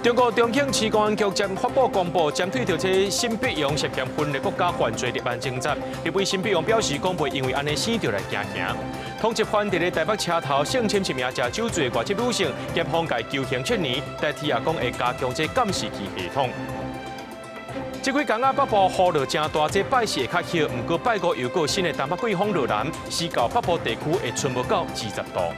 中国重庆市公安局将发布公布，针对着这新北洋涉嫌分裂国家犯罪立案侦查。立委新北洋表示，讲袂因为安尼死就来行刑。通缉犯伫咧台北车头性侵一名食酒醉的外籍女性，检方界求刑7年，代替也讲会加强这监视器系统。这几天啊，北部雨落真大，这拜四会较热，不过拜五又有新的东北季风落南，西到北部地区会春无到20度。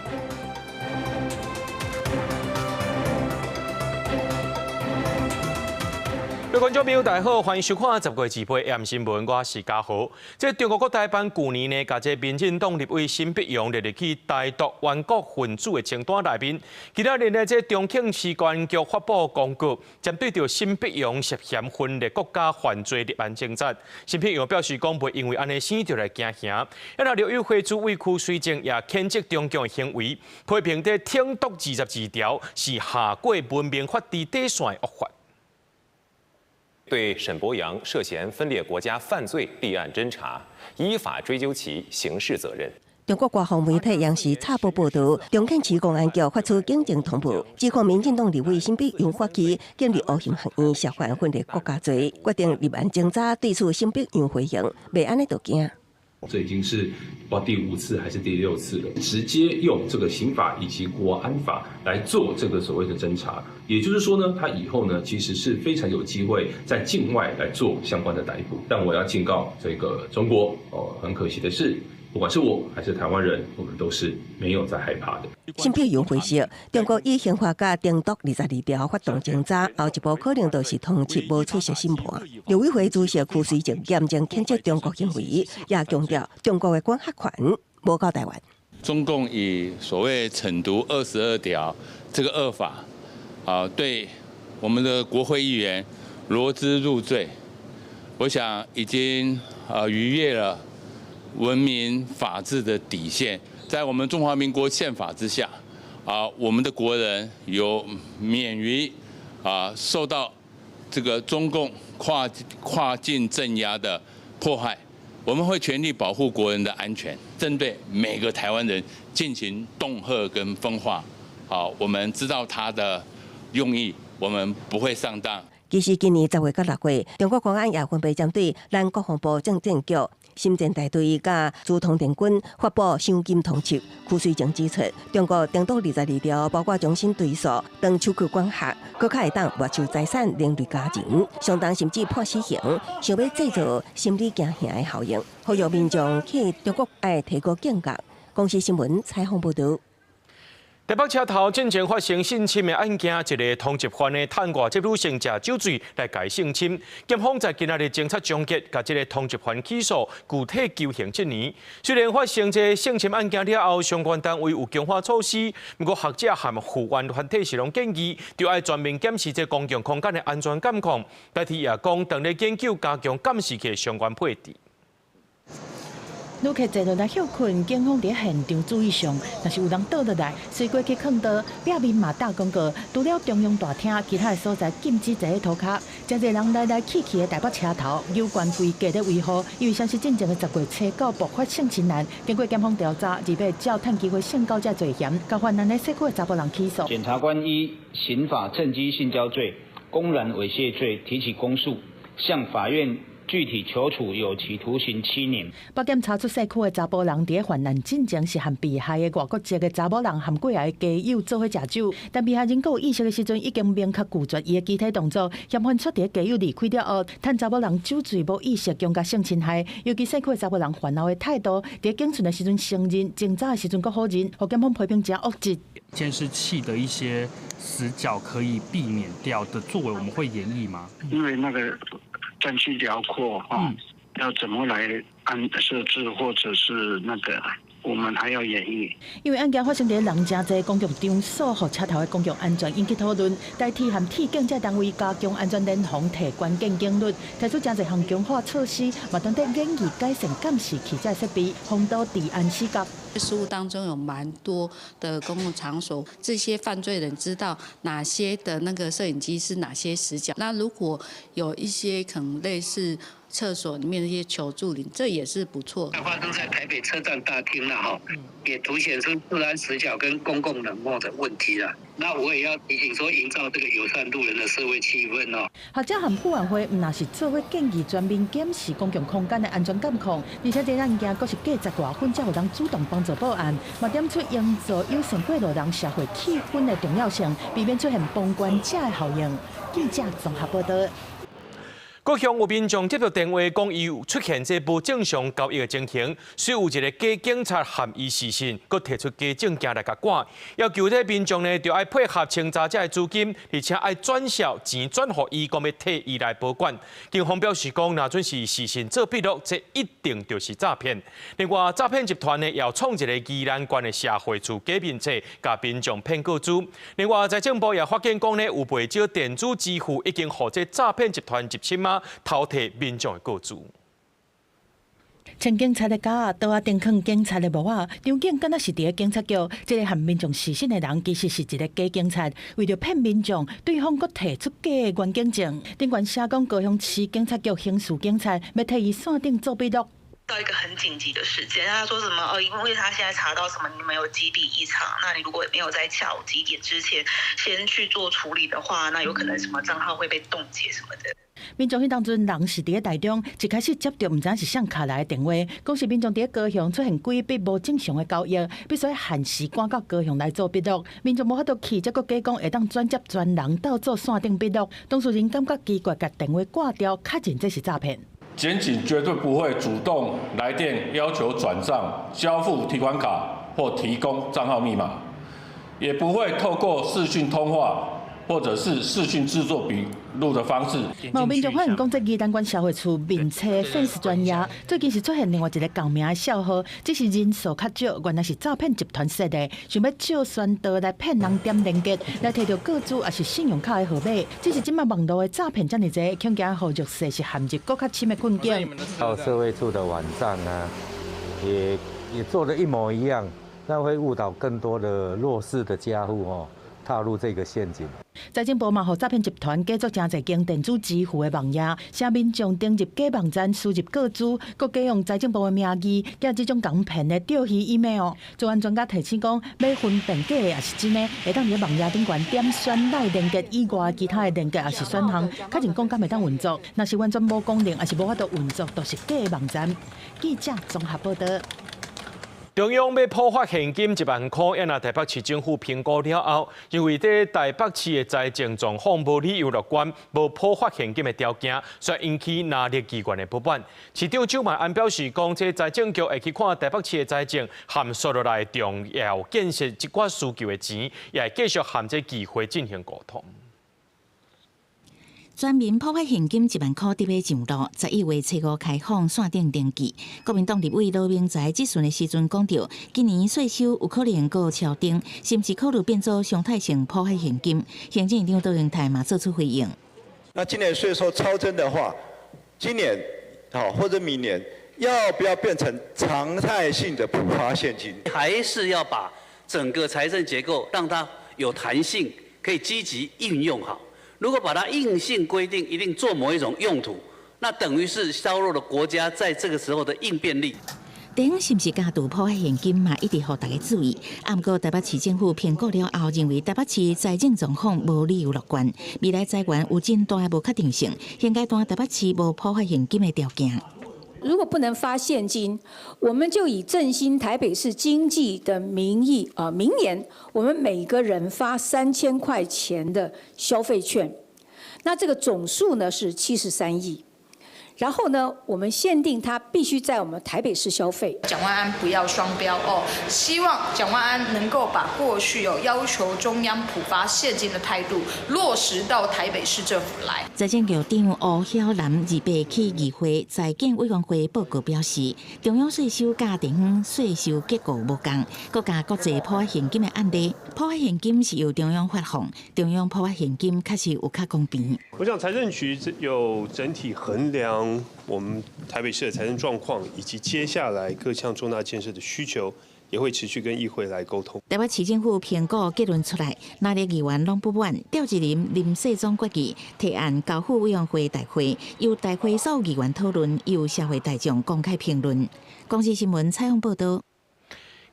各位观众朋友，大家好，欢迎收看10月2日 AM 新闻，我是嘉豪。这中国国台办去年呢，甲这民进党立委辛碧阳列入去台独顽国分子的清单内面。今仔日呢，这重庆市公安局发布公告，针对着辛碧阳涉嫌分裂国家犯罪立案侦查。辛碧阳表示，讲袂因为安尼生就来行刑。因为刘友辉主委区水政也谴责中共的行为，批评这挺独22条是下过文明法治底线的恶法。对沈博阳涉嫌分裂国家犯罪立案侦查，依法追究其刑事责任。中国官方媒体央视插播报道，重庆市公安局发出警政通报，指控民进党立委辛碧阳发起建立乌刑学院涉犯分裂国家罪，决定立案侦查，对此辛碧阳回应，袂安尼就惊。这已经是不知道第5次还是第6次了，直接用这个刑法以及国安法来做这个所谓的侦查。也就是说呢，他以后呢其实是非常有机会在境外来做相关的逮捕。但我要警告这个中国很可惜的是，不管是我还是台湾人，我们都是没有在害怕的。辛碧阳回说，中国以刑法甲订独22条发动侦查，后一步可能就是通缉无出席审判。陆委会主席区水正严正谴责中国行为，也强调中国的管辖权无到台湾。中共以所谓惩毒22条这个恶法，对我们的国会议员罗织入罪，我想已经逾越了文明法治的底线。在我们中华民国宪法之下，我们的国人有免于受到这个中共跨境镇压的迫害。我们会全力保护国人的安全，针对每个台湾人进行恫吓跟分化。我们知道他的用意，我们不会上当。其实今年10月到6月，中国公安也分别针对咱国防部政治局、新建大队甲驻通电军发布赏金通缉。区水正指出，中国订独22条，包括重新追诉、当手续管辖，搁较会当没收财产、连累家人，相当甚至判死刑，想要制造心理惊吓的效应，呼吁民众去中国爱提高警觉。公司新闻采访报道。台北车头进前发生性侵的案件，一个通缉犯的趁外籍女性食酒醉来解性侵，检方在今仔日侦查终结，甲这个通缉犯起诉，具体求刑7年。虽然发生这性侵案件了后，相关单位有强化措施，不过学者和护员团体是拢建议，就要全面检视这公共空间的安全监控，代替也讲当咧研究加强监视器的相关配置。旅客坐落来休困，警方伫现场注意上，若是有人倒落来，随过去坑道，壁面嘛打广告，除了中央大厅，其他的所在禁止坐喺涂骹。真侪人来来去去的台北车头，有关规格咧维护，因为像是进前的10月初9爆发性侵案，经过检方调查，二被照趁机会性交者罪嫌，甲犯案的市区的查甫人起诉。检察官依刑法趁机性交罪、公然猥亵罪提起公诉，向法院具体求处有期徒刑7年。北检查出市区的查甫人伫犯案进前是和被害的外国籍的查某人和过来的家友做伙食酒，但被害人有意识的时阵已经明确拒绝伊的肢体动作，嫌犯出伫家友离开了后，趁查某人酒醉无意识将甲性侵害。尤其市区的查甫人犯后的态度，伫警讯的时阵承认，侦查的时阵阁好认，互检方批评真恶质。监视器的一些死角可以避免掉的作为，我们会研议吗？因为那个战区辽阔要怎么来设置，或者是那个我们还要演绎。因为案件发生在人真侪公共场所，和车头的公共安全引起讨论，代替和替警这单位加强安全联防，提关键警率，提出真侪项强化措施，嘛当地建议改善监视器这设备，防堵治安死角。事务当中有蛮多的公共场所，这些犯罪人知道哪些的那个摄影机是哪些死角。那如果有一些可能类似厕所里面那些求助铃，这也是不错。发生在台北车站大厅了哈，也凸显出治安死角跟公共冷漠的问题了。那我也要提醒说，营造这个友善路人的社会气氛哦。学者和顾委会唔那是做伙建议全面检视公共空间的安全监控，而且这案件阁是价值外分，才有人主动帮助报案，嘛点出营造友善过路人社会气氛的重要性，避免出现旁观者的效应。记者综合报道。各乡有民众接到电话，讲伊有出现这不正常交易的情形，所以有一个假警察含伊失信，佮提出假证件来甲赶，要求这民众呢，就要配合清查这的资金，而且要转销钱转予伊，讲要替伊来保管。警方表示讲，若准是失信做笔录，这一定就是诈骗。另外，诈骗集团呢，要创一个宜兰县的社会处假面册，甲民众骗过资。另外，财政部也发现讲呢，有不少电子支付已经互这诈骗集团入侵啊。偷摕民众的个资，穿警察的甲，倒啊顶放警察的帽啊，场景敢若是伫个警察局。这个和民众失信的人，其实是一个假警察，为着骗民众，对方阁提出假的原警证。顶管写讲高雄市警察局刑事警察要替伊线顶做笔录。到一个很紧急的事件，他说什么因为他现在查到什么你们有几笔异常，那你如果没有在下午几点之前先去做处理的话，那有可能什么账号会被冻结什么的。民众迄当阵人是伫个台中，一开始接到唔知是谁卡来的电话，讲是民众伫个高雄出现几笔无正常的交易，必须限时赶到高雄来做笔录。民众无法度去，则个假讲会当转接专人到做线顶笔录。当事人感觉奇怪，甲电话挂掉，确认这是诈骗。检警绝对不会主动来电要求转账、交付提款卡或提供账号密码，也不会透过视讯通话或者是视讯制作笔录的方式。有民众反映讲，这宜兰县社会处面册粉丝专页最近是出现另外一个共名的笑话，只是人数较少，原来是诈骗集团设的，想要借宣导来骗人点连结，来摕到个资也是信用卡的号码。只是今麦网络的诈骗这么多，恐惊好弱势是陷入更较深的困境。到社会处的网站啊，也做得一模一样，那会误导更多的弱势的家户哦。踏入这个陷阱。财政部嘛，互诈骗集团继续真侪间电子支付的网页，请民众登入假网站输入个资，佮假用财政部的名义，寄这种港骗的钓鱼 email。专案专家提醒讲，要分辨假的也是真的，会当伫网页顶悬点选内连结以外其他的连结也是选项，确认讲敢会当运作。若是完全无功能，也是无法度运作，都是假的网站。记者综合报道。中央要普发现金1万块，也拿台北市政府评估了后，因为在台北市的财政状况无理由乐观，无普发现金的条件，所以引起拿力机关的不满。市长周万安表示，讲这财政局会去看台北市的财政，含所落来重要建设一寡需求的钱，也会继续含这机会进行沟通。全面普发现金1万块伫要上路，11月初5开放线顶登记。国民党立委罗明才质询的时阵讲到，今年税收有可能够超顶，甚至考虑变做常态性普发现金。行政院长杜荣泰嘛做出回应。那今年税收超增的话，今年或者明年要不要变成常态性的普发现金？还是要把整个财政结构让它有弹性，可以积极运用好。如果把它硬性规定一定做某一种用途，那等于是削弱了国家在这个时候的应变力。地方是不是加度普发现金嘛，一直互大家注意。不过台北市政府评估了后，认为台北市财政状况无理由乐观，未来财源有真大的无确定性，现阶段台北市无普发现金的条件。如果不能发现金，我们就以振兴台北市经济的名义明年我们每个人发3000块钱的消费券，那这个总数呢是73亿。然后呢，我们限定它必须在我们台北市消费。蒋万安不要双标哦，希望蒋万安能够把过去要求中央普发现金的态度落实到台北市政府来。财政局长吴晓南28去议会财建委员会报告表示，中央税收甲地方税收结构无同，各加国际普发现金的案例，普发现金是由中央发放，中央普发现金确实有较公平。我想财政局有整体衡量我们台北市的财政状况，以及接下来各项重大建设的需求，也会持续跟议会来沟通。台北市政府评估结论出来，哪里议员拢不满，调集人林世忠决议提案交付委员会大会，由大会所有议员讨论，由社会大众公开评论。公视新闻采访报道。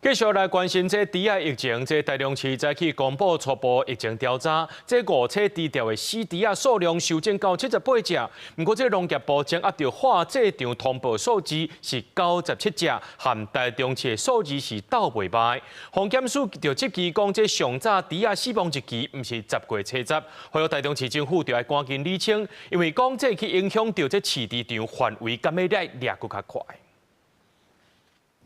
继续来关心这猪仔疫情，这台中市早起公布初步疫情调查，这误车低调的死猪仔数量修正到78只，不过这农业部将按照化这场通报数字是97只，和台中市的数字是斗袂歹。防检署就接期讲，这上早猪仔死亡日期不是10月初10，所以台中市政府就要赶紧厘清，因为讲这去影响到这市场场范围，敢要掠搁较快。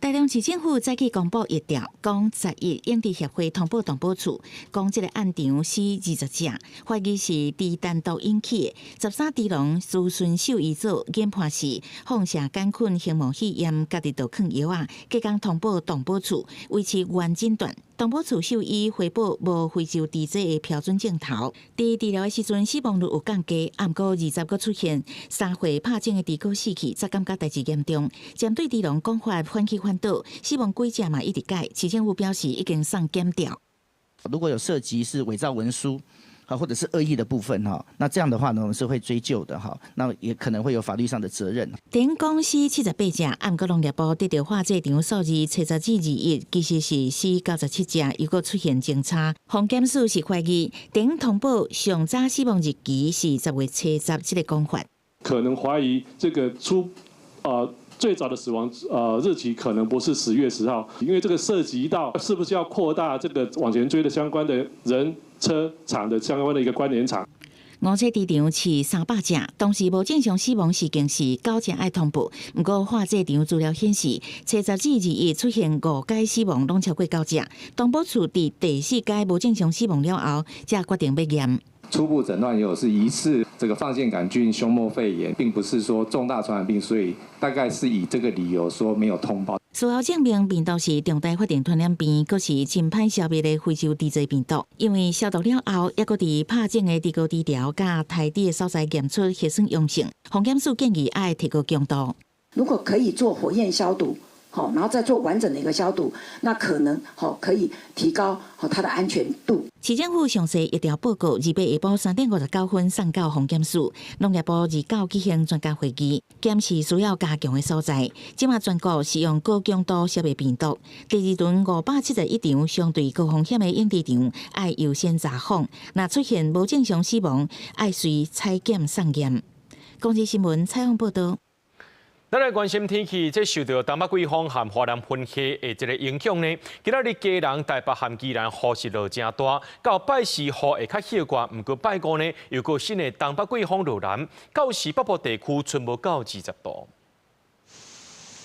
台中市政府早起公布疫调，讲11营地协会通报动保处，讲这个案场死20只，怀疑是猪单独引起的。13猪农咨询兽医组研判是放射杆菌核膜肺炎，家己就囥药啊，隔工通报动保处，维持原诊断。动保处兽医回报无非洲猪只的标准镜头，伫治疗的时阵死亡率有降低，不过20个出现3岁拍种的猪狗死去，才感觉代志严重。针对猪农讲法反起反倒，死亡几只嘛一直改，市政府表示已经送检调。如果有涉及是伪造文书，或者是恶意的部分哈，那这样的话呢，我们是会追究的哈，那也可能会有法律上的责任。顶公司78只，不过农业部得到化这场数字7721，其实是死97只，又搁出现侦查。防检署是怀疑顶通报上早死亡日期是10月初10这个讲法，可能怀疑这个最早的死亡日期可能不是10月10号，因为这个涉及到是不是要扩大这个往前追的相关的人车场的相关的一个关联场。误车猪场是300只，当时无正常死亡事件是9只爱通报，不过化这场资料显示，初10至2出现5解死亡，拢超过9只。动保处伫第4解无正常死亡了后，才决定要验。初步诊断也有是疑似这个放线杆菌胸膜肺炎，并不是说重大传染病，所以大概是以这个理由说没有通报。事后证明病毒是重大法定传染病，佫是真歹消灭的非洲猪只病毒。因为消毒了后，抑佫伫拍种的猪狗猪条甲胎底的所在验出核酸阳性，防检署建议爱提高强度。如果可以做火焰消毒。好，然后再做完整的一个消毒，那可能可以提高它的安全度。市政府详细疫调报告，28下晡3点59分送到防检署。农业部29举行专家会议，检视需要加强的所在。即马全国是用高强度消灭病毒。第2轮571场相对高风险的营地场，爱优先查访。若出现无正常死亡，爱随采检送验。公视新闻采访报道。咱来关心天气，这受到东北季风和华南喷气的这个影响呢，今仔日嘉南、台北和宜兰雨是落真大，到拜四雨会较歇悬，不过拜五呢又有新的东北季风入南，到时北部地区春无到20度。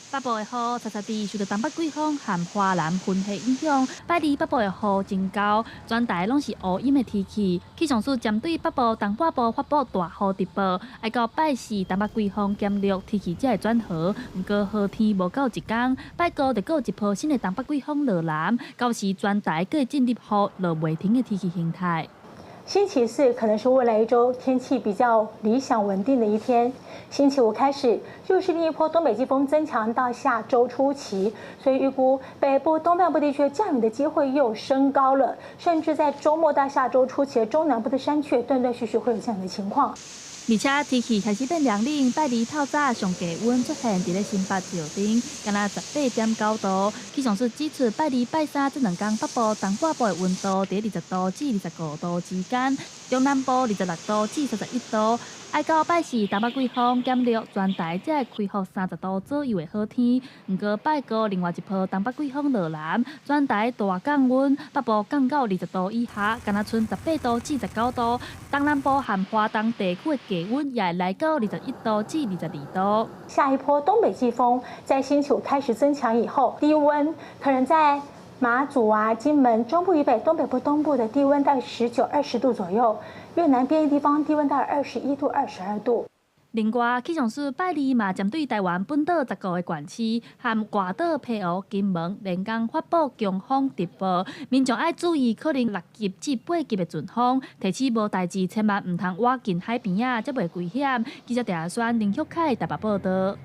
北部的雨查地受到东北季风和华南喷气影响，拜二北部的雨真高，全台拢是乌阴的天气。气象署针对北部、东半部发布大雨特报，要到拜四东北季风减弱，天气才会转好。不过雨天无够一天，拜五就有一波新的东北季风落南，到时全台各会进入雨落袂停的天气形态。星期4可能是未来一周天气比较理想稳定的一天。星期5开始又是另一波东北季风增强到下周初期，所以预估北部、东半部地区降雨的机会又升高了，甚至在周末到下周初期的中南部的山区断断续续会有这样的情况。而且天气开始变凉冷，拜二透早上低温出现伫咧新北石顶，敢若18.9度。气象署指出，拜二、拜三这2天北部、东半部的温度伫20度至25度之间，中南部26度至31度。爱到拜四东北季风减弱，全台才会恢复30度左右的好天。不过拜五另外一波东北季风落南，全台大降温，北部降到20度以下，敢若剩18度至19度。东南部和华东地区的低温也会来到21度至22度。下一波东北季风在星期5开始增强以后，低温可能在马祖金门中部以北、东北部东部的低温在19、20度左右。越南边的地方低温到21度、22度。另外，气象署拜二嘛针对台湾本岛10个县市和外岛澎湖、金门连共发布强风特报，民众要注意可能6级至8级的阵风，提醒无代志千万唔通挖近海边啊，才袂危险。记者陈亚轩、林旭凯台北报道。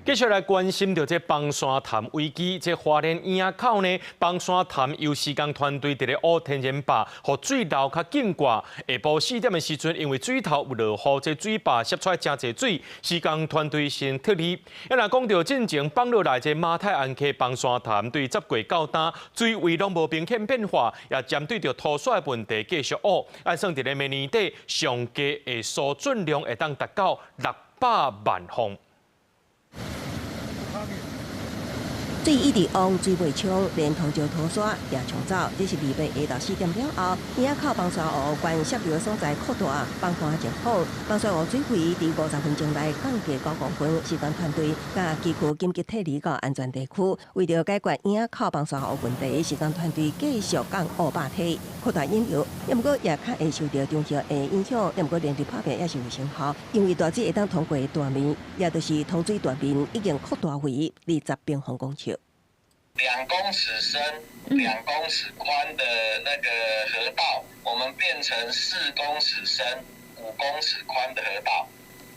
继续来关心到这房山潭危机，这花莲堰仔口呢，房山潭由施工团队伫咧乌天然坝，互水流较紧挂。下晡4点的时阵，因为水头有落雨，这水坝泄出来真侪水，施工团队先脱离。要若讲到进前放落来这马太安溪房山潭，对接过到单，水位拢无明显变化，也针对着土砂的问题继续乌。按算伫咧明年底上加的输准量会当达到600万方。水一直往水尾冲，连同石土沙也冲走。这是2月下晝4點了後，堰仔口房山湖關涉流的所在擴大，放寬情況。房山湖水位伫50分鐘內降低9公分。施工團隊甲機庫緊急撤離到安全地區。為了解決堰仔口房山湖問題，施工團隊繼續降烏壩體，擴大引流。也毋過也較會受到中潮的影響，也毋過連續拍片也是有成效。因為大水會當通過大面，也就是通水大面已經擴大為20平方公尺。2公尺深、2公尺宽的那个河道，我们变成4公尺深、5公尺宽的河道，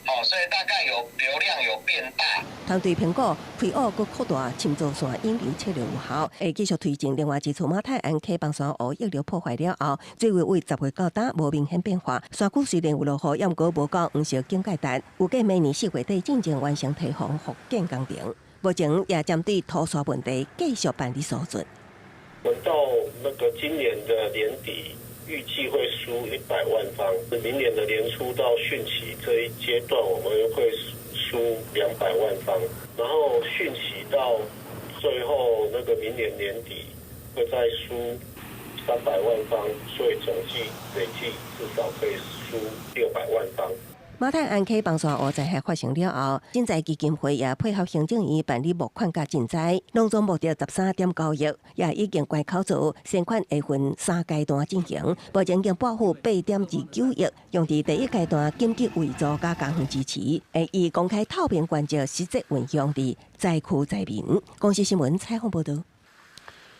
好，所以大概流量有变大。团队评估开挖佮扩大深造线引流策略有效，会继续推进另外一处马太安溪房山湖溢流破坏了后，水位为10月到达无明显变化。山区虽然有落雨，也毋过无到黄色警戒带，预计明年4月底进前完成堤防复建工程。目前也针对土砂问题继续办理搜准。我们到那个今年的年底，预计会输100万方。明年的年初到汛期这一阶段，我们会输200万方，然后汛期到最后那个明年年底会再输300万方，所以总计累计至少可以输600万方。马太安溪房山湖灾害发生了后，赈灾基金会也配合行政院办理募款甲赈灾，拢总募到13.9亿，也已经关口做先款会分3阶段进行，目前已经拨付8.29亿，用伫第一阶段紧急维助甲工程支持，会以公开透明原则实际运用伫灾区灾民。公视新闻采访报道。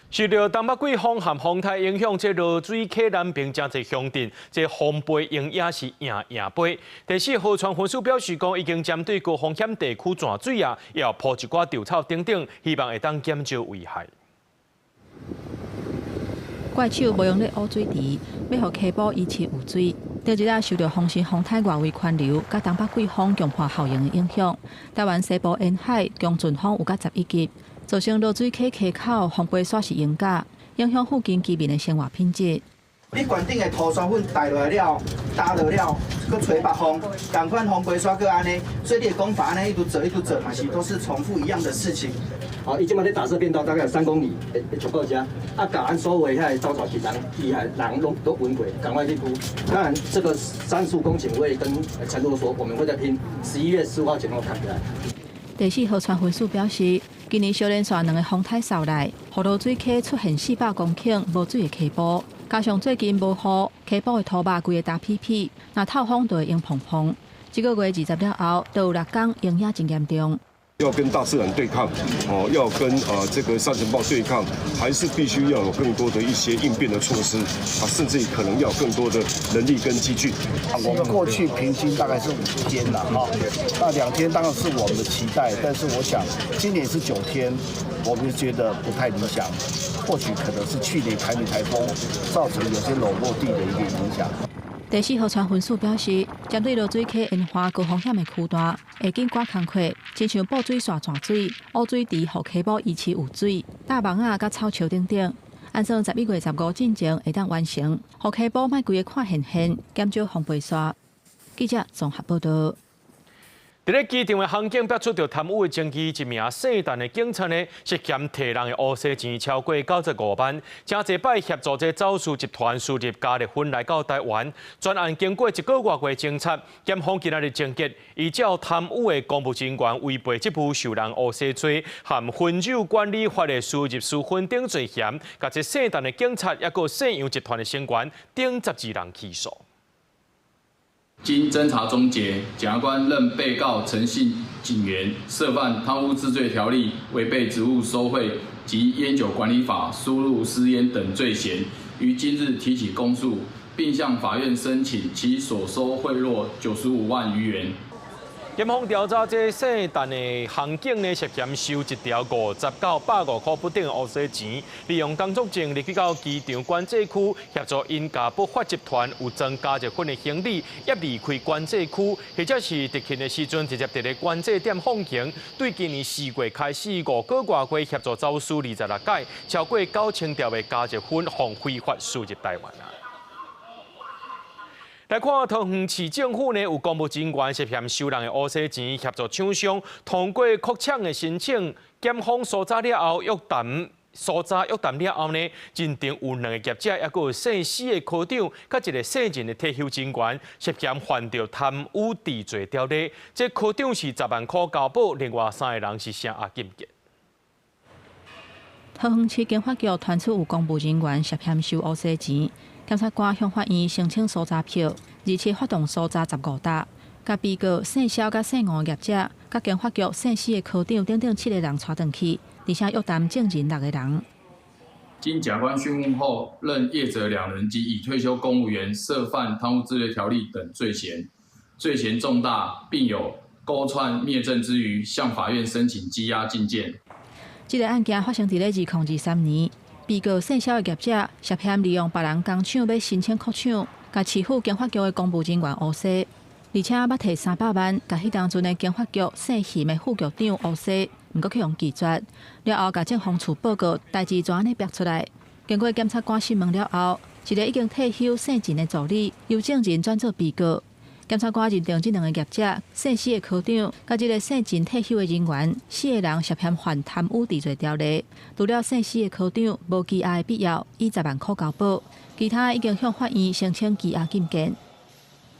受到东北季风和风台影响，这落水溪南边真侪乡镇，这风杯应也是硬杯。第四河川分署表示讲，已经针对高风险地区断水啊，也要铺一寡稻草等等，希望会当减少危害。怪手无用咧污水池，要互溪埔维持有水。第一日受到风势风台外围环流，甲东北季风强化效应的影响，台湾西部沿海强阵风有甲11级。造成落水溪溪口风杯煞是严加，影响附近居民的生活品质。你管顶的土砂粉带落来了，打落了，佮吹北风，赶快风杯煞佮安尼，所以你的工法安尼一直做嘛是都是重复一样的事情。好，伊即马咧打射变道大概有3公里，会出到家。啊，甲咱所有遐招潮是人，厉害人都闻过，赶快去铺。当然，这个35公顷我也跟陈罗说，我们会再拼11月15号前后砍下来。第四河川分署表示，今年小连续2个风台扫来，河落水溪出现400公顷无水的溪埔，加上最近无雨，溪埔的土坝规个大劈劈，若透风就会硬碰碰。这个月20了后，都有6公影也真严重。要跟大自然对抗，要跟这个沙尘暴对抗，还是必须要有更多的一些应变的措施甚至可能要更多的人力跟机具。我们过去平均大概是5天啦，那2天当然是我们的期待，但是我想今年是9天，我们觉得不太理想，或许可能是去年台美台风造成有些落地的一个影响。第四河川分署表示，针对落水溪沿花高风险的区段，会紧赶工课，亲像布水线断水、污水池互溪埔维持有水、大网仔甲草树等等，按算11月15进前会当完成，互溪埔莫规个看现现，减少风杯刷。记者综合报道。伫咧机场的航警逼出着贪污的证据，一名姓陈的警察呢，涉嫌摕人的乌西钱超过95万，真侪摆协助这走私集团输入加热粉来到台湾。专案经过1个月的侦查，检方今仔日终结，依照贪污的公务人员违背这部受人乌西罪和分酒管理法的输入私分等罪嫌，甲这姓陈的警察也个姓杨集团的成员等12人起诉。经侦查终结，检察官认被告陈姓警员涉犯贪污治罪条例、违背职务收贿及烟酒管理法输入私烟等罪嫌，于今日提起公诉，并向法院申请其所收贿赂95万余元。检方调查这姓陈的航警呢，涉嫌收1条59.805块不等的乌西钱，利用工作证入去到机场管制区，协助因家不法集团有增加1份的行李，也离开管制区，或者是执勤的时阵直接伫咧管制点放行。对今年4月开始5个月过，协助走私26解，超过9000条的加1份防非法输入台湾啊。来看桃园市政府呢，有公务人员涉嫌收人的乌西钱，协助厂商通过扩厂的申请，检方搜查了后，约谈了后呢，认定有2个业者，也有姓施的科长，甲1个姓陈的退休人员，涉嫌犯着贪污治罪条例。这科长是10万块交保，另外3个人是声押禁见。桃园市警法局传出有公务人员涉嫌收乌西钱。检察官向法院申请搜查票，而且发动搜查15搭，甲被告姓肖甲姓吴业者，甲经法局姓施的科长等7个人带回去，而且约谈证人6个人。经检察官讯问后，认业者2人及已退休公务员涉犯贪污治罪条例等罪嫌，罪嫌重大，并有勾串灭证之余，向法院申请羁押禁见。这个案件发生在2023年。被告姓肖的业者涉嫌利用别人工厂要申请扩厂，甲欺负经法局的公务人员乌西，而且捌摕300万，甲迄当阵的经法局姓许的副局长乌西，毋过去用拒绝，了后甲政方处报告，代志就安尼逼出来。经过检察官审问了后，一个已经退休姓陈的助理由证人转做被告。检察官认定这2个业者姓施的科长，甲1个姓陈退休的人员，4个人涉嫌犯贪污治罪条例。除了姓施的科长无羁押的必要，以10万块交保，其他已经向法院申请羁押禁见。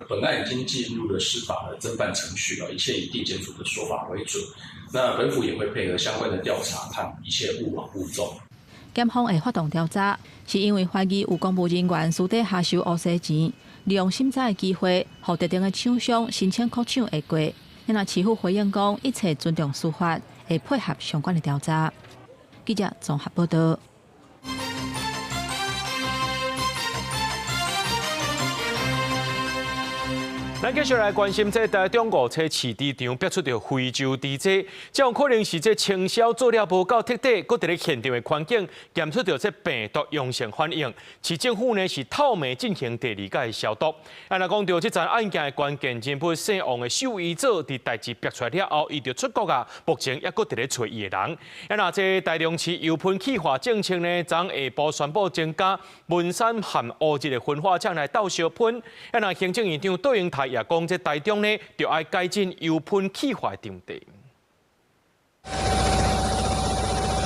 本案已经进入了司法的侦办程序了，一切以地检署的说法为准。那本府也会配合相关的调查，看一切勿往勿纵。检方会发动调查，是因为怀疑有公务人员私底下收乌西钱。利用审查的机会，让特定的厂商申请扩厂会过。因为市府回应讲，一切尊重司法，会配合相关的调查。记者综合报道。咱继续来关心这台中国车市场逼出着非洲猪只，这有可能是这清销做了无够彻底，佮伫咧现场的环境检出着这病毒阳性反应。市政府呢是透暝进行第2届的消毒。按来讲到这桩案件的关键人物姓王的受益者，伫代志逼出来了后，伊就出国啊，目前也佮伫咧找伊的人。那这台中市油喷气化政策呢，昨下晡宣布增加文山含乌日的焚化厂来斗相喷。那行政院长杜英台也讲，这台中呢，就要改进油喷气化的场地。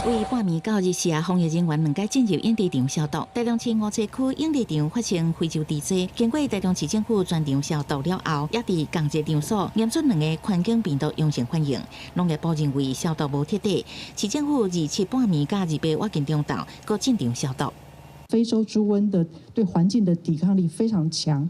为半暝到日时，防疫人员2届进入营地场消毒。台中市5车区营地场发生非洲猪只，经过台中市政府全场消毒了后，也伫同一场所验出2个环境病毒阳性反应。农业部认为消毒无彻底，市政府27半暝到28晚间中昼，搁进场消毒。非洲猪瘟的对环境的抵抗力非常强。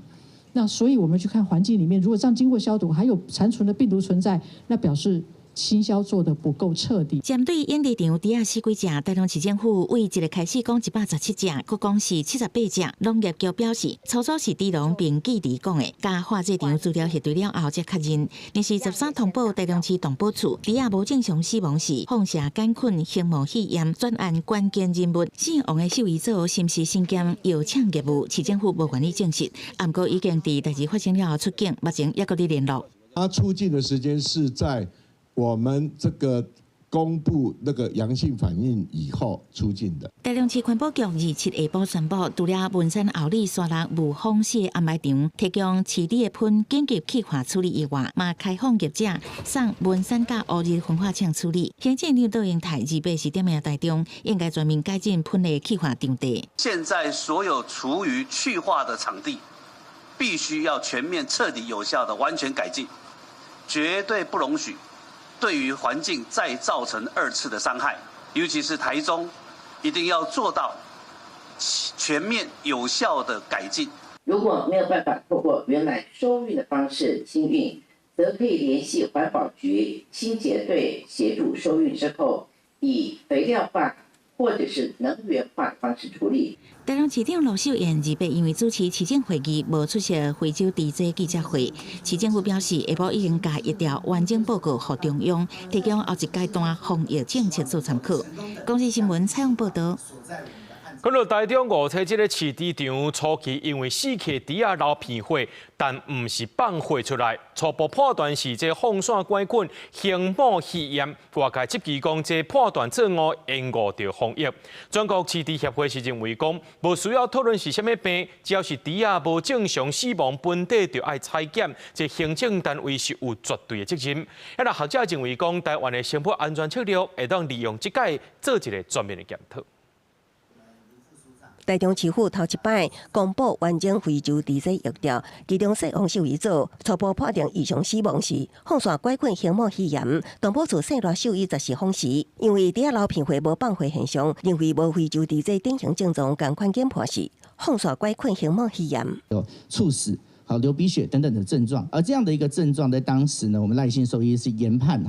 那所以我们去看环境里面，如果这样经过消毒，还有残存的病毒存在，那表示清消做得不够彻底。针对营地场底下死几只，台中市政府为1日开始讲117只，佮讲是78只。农业局表示，操作是猪农并记伫讲的，加化这场资料核对了后才确认。但是13通报台中市动保处，猪仔无正常死亡时，放射杆菌핵膜试验专案关键人物，姓王的受益者是不是身兼药厂业务？市政府无愿意证实，不过已经伫代志发生了后出境，目前也佮你联络。他出境的时间是在我们这个公布那个阳性反应以后出境的。台中市环保局27下晡宣布，除了文山后里沙拉无风市安排场提供市里的喷紧急气化处理以外，嘛开放业者送文山甲乌日焚化厂处理。行政院杜英台28时点名台中应该全面改进喷的气化场地。现在所有厨余去化的场地，必须要全面、彻底、有效的完全改进，绝对不容许对于环境再造成2次的伤害，尤其是台中，一定要做到全面有效的改进。如果没有办法透过原来收运的方式清运，则可以联系环保局清洁队协助收运之后，以肥料化或者是能源化的方式处理。台中市长罗秀燕2日因为主持市政会议，无出席非洲地震记者会。市政府表示，下晡已经把一条完整报告给中央，提供后一阶段防疫政策做参考。公司新闻采访报道。讲到台中577个市场初期因为4颗猪仔流片火，但唔是放火出来，初步判断是这风扇管菌形母肺炎。外界质疑讲这判断错误，延误着防疫。全国市场协会是认为讲，无需要讨论是啥物病，只要是猪仔无正常死亡，本地就爱采检。这行政单位是有绝对的责任。那学者认为讲，台湾的生活安全策略会当利用这届做一个全面的检讨。台中市府头一摆公布完整非洲猪瘟疫调，其中细王兽医组初步判定异常死亡是风扇拐菌形母肺炎，东部处细热兽医14访时，因为猪仔流片火无放火现象，认为无非洲猪瘟典型症状，共款检判是风扇拐菌形母肺炎，有猝死。流鼻血等等的症状，而这样的一个症状，在当时呢，我们赖姓兽医是研判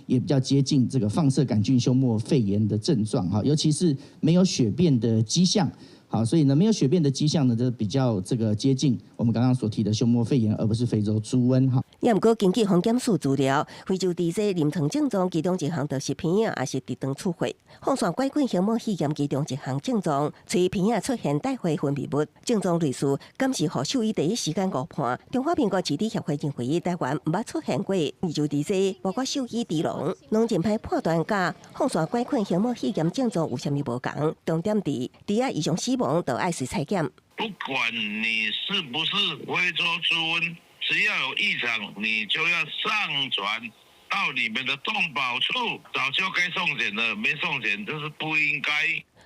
也比较接近这个放射杆菌胸膜肺炎的症状尤其是没有血便的迹象。好，所以呢，没有血便的迹象呢，就比较接近我们刚刚所提的胸膜肺炎，而不是非洲猪瘟也不过根据防检署资料，非洲猪瘟临床症状其中一项就是鼻炎，也是直肠出血。风扇拐菌形母肺炎其中一项症状，随鼻炎出现带血分泌物，症状类似，敢是互兽医第一时间误判。中华民国市场协会认为，台湾毋捌出现过非洲猪瘟，包括兽医猪笼，拢真歹判断甲风扇拐菌形母肺炎症状有啥物无同。重点伫猪仔异常死亡，都爱随采检。不管你是不是非洲猪瘟，只要有异常，你就要上传到你们的动保处，早就该送检了，没送检这是不应该。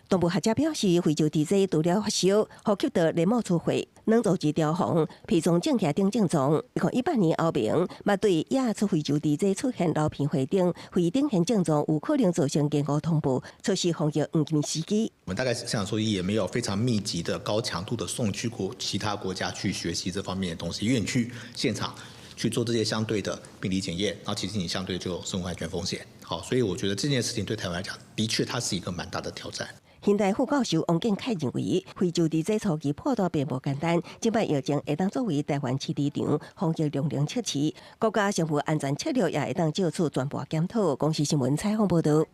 动物学者表示，非洲猪瘟除了发烧、呼吸道黏膜出血、软组织调红、脾脏肿起等症状，2018年后明，捌对亚出非洲猪瘟出现流片火等非典型症状，有可能造成延误通报，措施防疫黄金时机。我们大概市场兽医也没有非常密集的、高强度的送去其他国家去学习这方面的东西，因为你去现场去做这些相对的病理检验，然后其实你相对就有生活安全风险。好，所以我觉得这件事情对台湾来讲，的确它是一个蛮大的挑战。现代副教授王建凯认为，非洲猪瘟初期判断并不简单，即摆疫情会当作为台湾市场防疫量能测试，国家生活安全策略也会当就此全部检讨。公司新闻采访报道。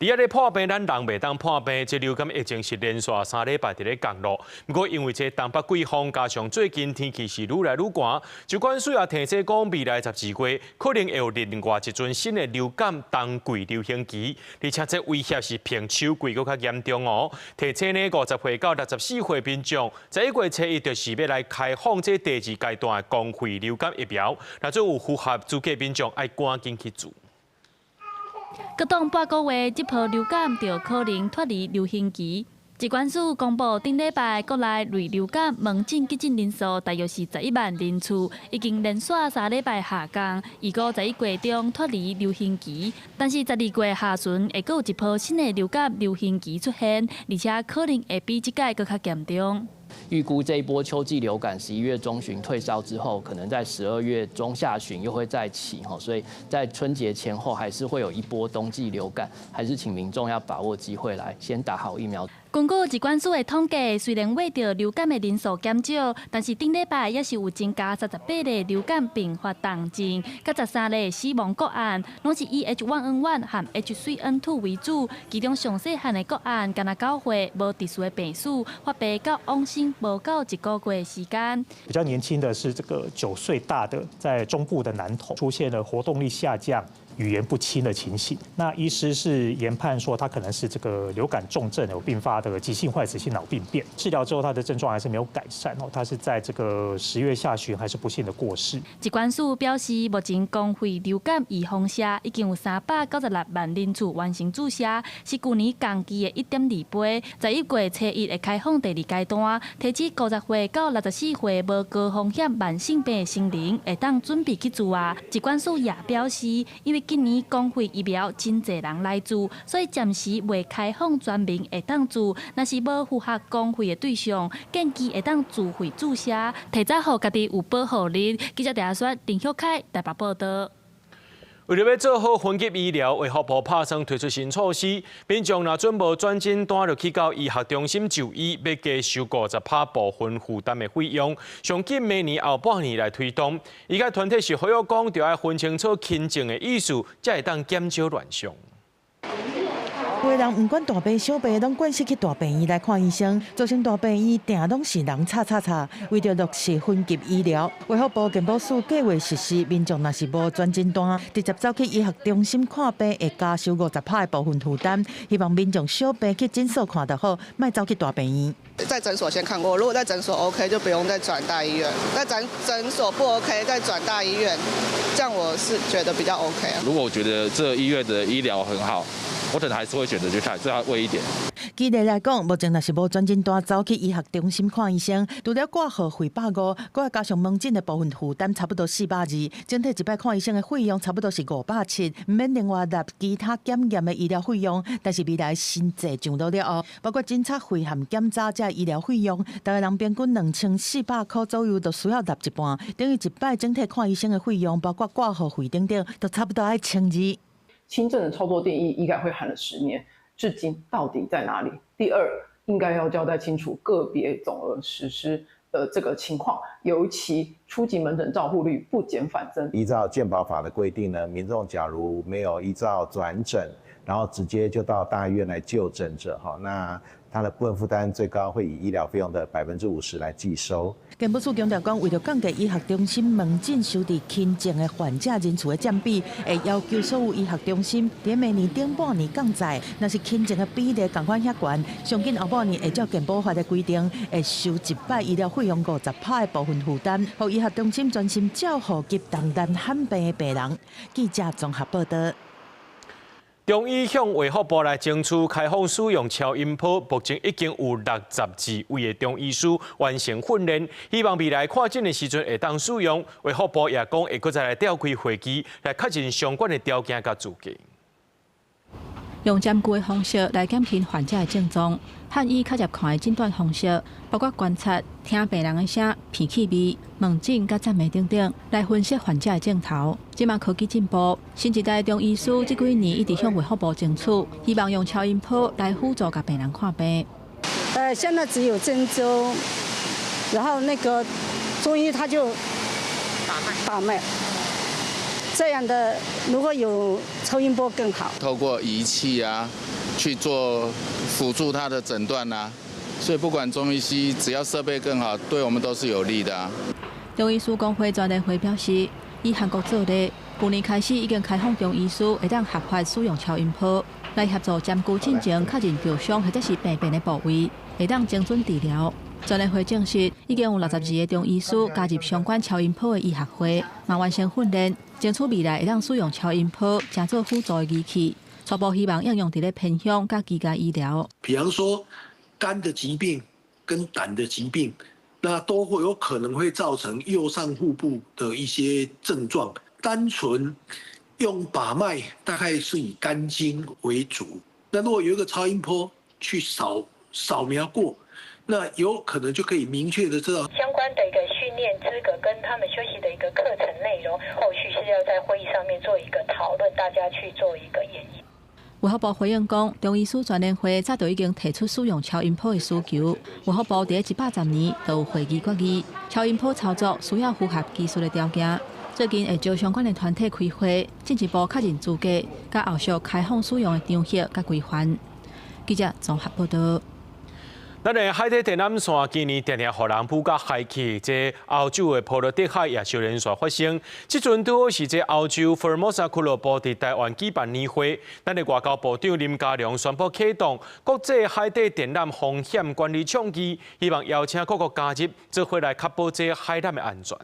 伫遐咧破病，咱人袂当破病。这流感疫情是连续3礼拜伫咧降落，不过因为这东北季风加上最近天气是愈来愈寒，疾管署也提醒讲，未来12月可能会有另外一阵新的流感冬季流行期，而且这威胁是偏秋季搁较严重哦。提醒呢50岁到64岁民众，11月初1就是要来开放这第2阶段的公费流感疫苗，那做有符合资格民众爱赶紧去做。隔当8个月，这波流感就可能脱离流行期。疾管署公布，顶礼拜国内类流感门诊急诊人数大约是11万人次，已经连续3礼拜下降，预估11月中脱离流行期。但是12月下旬会有一波新的流感流行期出现，而且可能会比这届更加严重。预估这一波秋季流感11月中旬退烧之后，可能在12月中下旬又会再起所以在春节前后还是会有一波冬季流感，还是请民众要把握机会来先打好疫苗。根据疾管署的统计，虽然为着流感的人数减少，但是顶礼拜也是有增加38例流感并发重症，甲13例死亡个案，拢是以 H1N1 和 H3N2 为主。其中上细汉的个案，敢若9岁，无特殊的病史，发病到往生无到1个月时间。比较年轻的是这个9岁大的，在中部的男童出现了活动力下降、语言不清的情形。那医师是研判说，他可能是这个流感重症有并发的急性坏死性脑病变。治疗之后，他的症状还是没有改善他是在这个10月下旬还是不幸的过世。疾管署表示，目前公费流感预防社已经有396万人次完成注射，是去年同期的1.2倍。11月初1会开放第2阶段，提起50岁到64岁无高风险慢性病的成人会当准备去做啊。疾管署也表示，因为今年公费疫苗真侪人来做，所以暂时未开放全民会当做。若是无符合公费的对象，建议会当自费注射，提早互家己有保护力。记者陈阿雪、林秀凯台北报道。为了要做好分级医疗，卫福部拍算推出新措施，民众若准无转诊单，就去到医学中心就医，要加收50%部分负担的费用。上紧明年后半年来推动。伊个团体是呼吁讲，就要分清楚轻症的意思，才会当减少乱象。有的人不管大病小病，拢惯势去大病院来看医生，造成大病院定拢是人吵。为着落实分级医疗，卫福部健保署计划实施，民众若是无转诊单，直接走去医学中心看病，会加收50%的部分负担。希望民众小病去诊所看就好，莫走去大病院。在诊所先看过，如果在诊所 OK， 就不用再转大医院；在诊所不 OK， 再转大医院，这样我是觉得比较 OK 啊。如果我觉得这医院的医疗很好，我可能还是会选择去看，这要贵一点。举例来讲，目前若是无转诊单，走去医学中心看医生，除了挂号费150，搁要加上门诊的部分负担，差不多420，整体一摆看医生的费用差不多是570，唔免另外纳其他检验的医疗费用。但是未来新制上路了后，包括检测费含检查这医疗费用，大概人平均2400块左右，就需要纳一半，等于一摆整体看医生的费用，包括挂号费等等，都差不多要1200。轻症的操作定义医改会喊了10年，至今到底在哪里？第二，应该要交代清楚个别总额实施的这个情况，尤其初级门诊照护率不减反增。依照健保法的规定呢，民众假如没有依照转诊，然后直接就到大医院来就诊者，那它的部分负担最高会以医疗费用的50%来计收。健保署强调讲，为了降低医学中心门诊收治轻症的患者人数的占比，会要求所有医学中心在明年顶半年降载，若是轻症的比例同款遐悬，上紧后半年会照健保法的规定，会收100医疗费用50%的部分负担，让医学中心专心照护急重症罕病的病人。记者综合报道。中医向卫福部来争取开放使用超音波，目前已经有62位的中医师完成训练，希望未来看诊的时阵会当使用。卫福部也讲会搁再来召开会议，来确认相关的条件甲资格。用针灸的方式来减轻患者的症状，汉医较入看的诊断方式，包括观察、听病人的声、鼻气味、问诊甲赞美等等，来分析患者的症头。即马科技进步，新一代中医师这几年一直向卫福部争取，希望用超音波来辅助甲病人看病。现在只有针灸，然后那个中医他就把脉。这样的如果有超音波更好，透过仪器啊去做辅助他的诊断啊，所以不管中医西医，只要设备更好，对我们都是有利的啊。中医师工会专联会表示，以韩国做例，去年开始已经开放中医师会当合法使用超音波，来协助针灸进前确认受伤或者是病变的部位，会当精准治疗。专联会证实，已经有62个中医师加入相关超音波的医学会，嘛完成训练，争取未来会当使用超音波，加做辅助的仪器。初步希望应用在偏乡甲居家医疗。比方说，肝的疾病跟胆的疾病，那都会有可能会造成右上腹部的一些症状。单纯用把脉，大概是以肝经为主。那如果有一个超音波去扫描过，那有可能就可以明确的知道相关的一个训练资格跟他们休息的一个课程内容，后续是要在会议上面做一个讨论，大家去做一个演绎。卫福部回应讲，中医师专联会早就已经提出使用超音波的需求。卫福部在110年就有会议决议，超音波操作需要符合技术的条件。最近会招相关的团体开会，进一步确认资格，甲后续开放使用的场合甲规范。记者综合报道。咱的海底电缆线今年常常互人捕甲海气，这澳洲的波罗的海也修连续发生。即阵拄好是这澳洲 Formosa 俱乐部伫台湾举办年会，咱的外交部长林佳龙宣布启动国际海底电缆风险管理倡议，希望邀请各国加入，做伙来确保这海缆的安全。